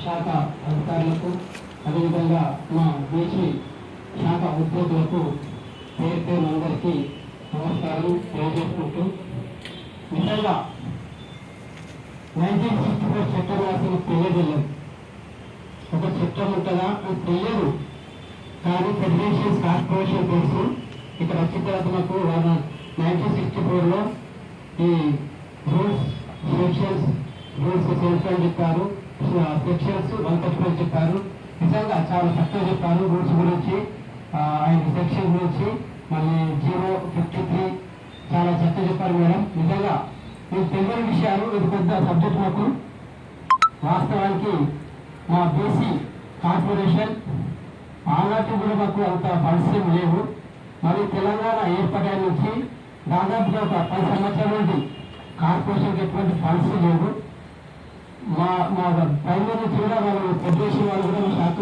శాఖ అధికారులకు అదేవిధంగా మా బీసీ శాఖ ఉద్యోగులకు పేరు పేరు అందరికీ నమస్కారం తెలియజేసుకుంటూ, నిజంగా 1964 చట్టం రాసిన తెలియదు. ఒక చట్టం ఉంటుందా అని తెలియదు, కానీ ఫెడరేషన్స్ కార్పొరేషన్ తెలుసు. ఇక్కడ వచ్చిన తర్వాత మాకు 1964లో ఈ రూల్స్ సెక్షన్స్ సెల్ఫ్ చెప్పారు, సెక్షన్స్ 135 చెప్పారు. నిజంగా చాలా చక్కగా చెప్పారు రూల్స్ గురించి, ఆయన సెక్షన్ గురించి, మళ్ళీ 053 చాలా చక్కగా చెప్పారు మేడం. నిజంగా మీకు తెలియని విషయాలు, ఇది పెద్ద సబ్జెక్ట్ మాకు. వాస్తవానికి మా బీసీ కార్పొరేషన్ ఆనాటి కూడా మాకు అంత పరిస్థితులు లేవు. మరి తెలంగాణ ఏర్పడే నుంచి దాదాపుగా ఒక 10 సంవత్సరాల నుండి కార్పొరేషన్కి ఎటువంటి ఫండ్స్ లేవు. మా ప్రైమ్